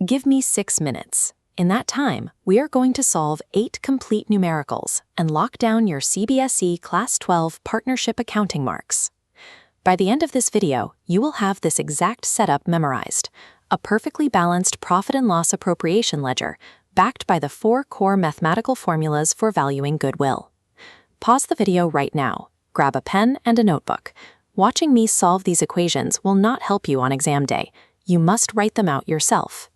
Give me 6 minutes. In that time, we are going to solve 8 complete numericals and lock down your CBSE Class 12 partnership accounting marks. By the end of this video, you will have this exact setup memorized: a perfectly balanced profit and loss appropriation ledger backed by the 4 core mathematical formulas for valuing goodwill. Pause the video right now, grab a pen and a notebook. Watching me solve these equations will not help you on exam day. You must write them out yourself.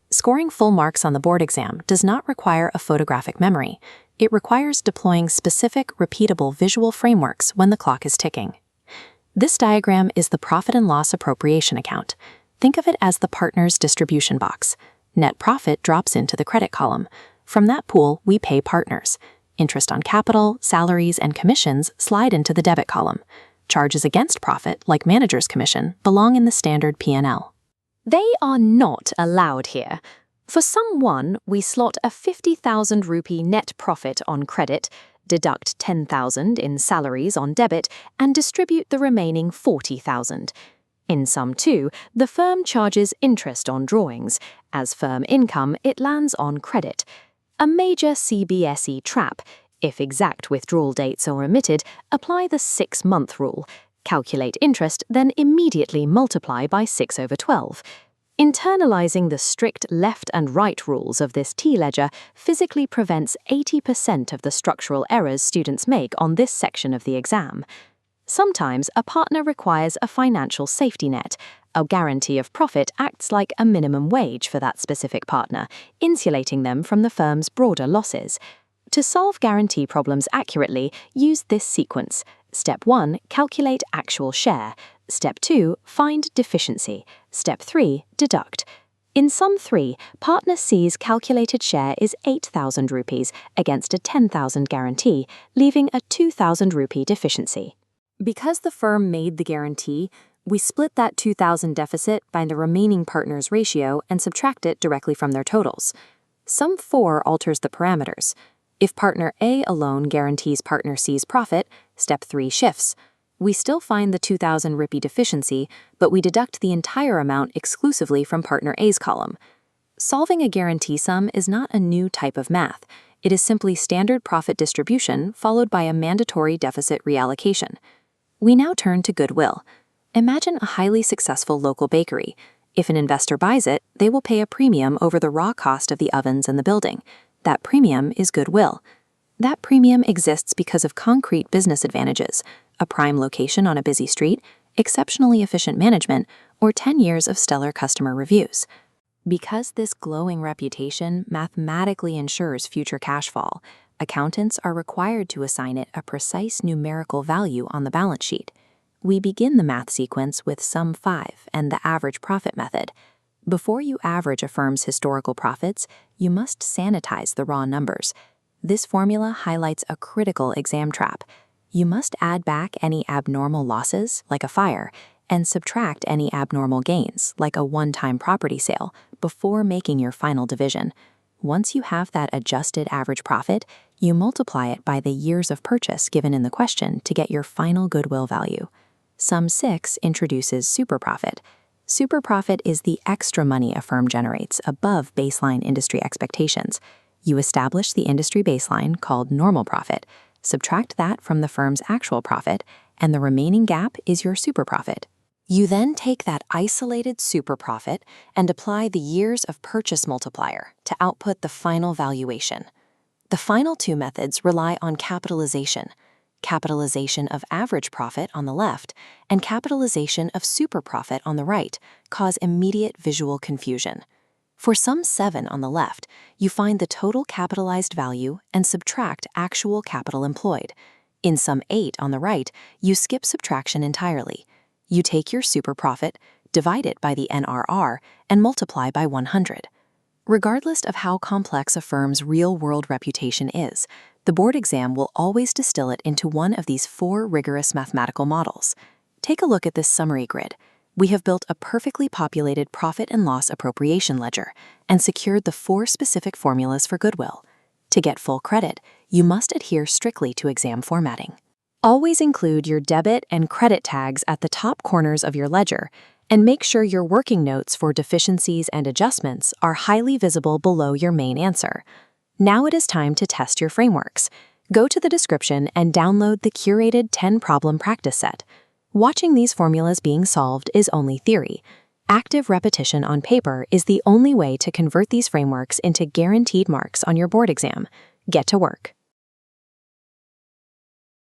Scoring full marks on the board exam does not require a photographic memory. It requires deploying specific, repeatable visual frameworks when the clock is ticking. This diagram is the profit and loss appropriation account. Think of it as the partner's distribution box. Net profit drops into the credit column. From that pool, we pay partners. Interest on capital, salaries, and commissions slide into the debit column. Charges against profit, like manager's commission, belong in the standard P&L. They are not allowed here. For sum 1, we slot a 50,000 rupee net profit on credit, deduct 10,000 in salaries on debit, and distribute the remaining 40,000. In sum 2, the firm charges interest on drawings. As firm income, it lands on credit. A major CBSE trap. If exact withdrawal dates are omitted, apply the 6-month rule. Calculate interest, then immediately multiply by 6/12. Internalizing the strict left and right rules of this T-ledger physically prevents 80% of the structural errors students make on this section of the exam. Sometimes a partner requires a financial safety net. A guarantee of profit acts like a minimum wage for that specific partner, insulating them from the firm's broader losses. To solve guarantee problems accurately, use this sequence. Step 1, calculate actual share. Step 2, find deficiency. Step 3, deduct. In sum 3, partner C's calculated share is 8,000 rupees against a 10,000 guarantee, leaving a 2,000 rupee deficiency. Because the firm made the guarantee, we split that 2,000 deficit by the remaining partner's ratio and subtract it directly from their totals. Sum 4 alters the parameters. If partner A alone guarantees partner C's profit, step 3 shifts. We still find the 2,000 rupee deficiency, but we deduct the entire amount exclusively from partner A's column. Solving a guarantee sum is not a new type of math. It is simply standard profit distribution followed by a mandatory deficit reallocation. We now turn to goodwill. Imagine a highly successful local bakery. If an investor buys it, they will pay a premium over the raw cost of the ovens and the building. That premium is goodwill. That premium exists because of concrete business advantages: a prime location on a busy street, exceptionally efficient management, or 10 years of stellar customer reviews. Because this glowing reputation mathematically ensures future cash flow, accountants are required to assign it a precise numerical value on the balance sheet. We begin the math sequence with sum 5 and the average profit method. Before you average a firm's historical profits, you must sanitize the raw numbers. This formula highlights a critical exam trap. You must add back any abnormal losses, like a fire, and subtract any abnormal gains, like a one-time property sale, before making your final division. Once you have that adjusted average profit, you multiply it by the years of purchase given in the question to get your final goodwill value. Sum 6 introduces superprofit. Superprofit is the extra money a firm generates above baseline industry expectations. You establish the industry baseline, called normal profit, subtract that from the firm's actual profit, and the remaining gap is your superprofit. You then take that isolated superprofit and apply the years of purchase multiplier to output the final valuation. The final 2 methods rely on capitalization of average profit on the left and capitalization of superprofit on the right cause immediate visual confusion. For sum 7 on the left, you find the total capitalized value and subtract actual capital employed. In sum 8 on the right, you skip subtraction entirely. You take your superprofit, divide it by the NRR, and multiply by 100. Regardless of how complex a firm's real-world reputation is, the board exam will always distill it into one of these 4 rigorous mathematical models. Take a look at this summary grid. We have built a perfectly populated profit and loss appropriation ledger and secured the 4 specific formulas for goodwill. To get full credit, you must adhere strictly to exam formatting. Always include your debit and credit tags at the top corners of your ledger And make sure your working notes for deficiencies and adjustments are highly visible below your main answer. Now it is time to test your frameworks. Go to the description and download the curated 10-problem practice set. Watching these formulas being solved is only theory. Active repetition on paper is the only way to convert these frameworks into guaranteed marks on your board exam. Get to work.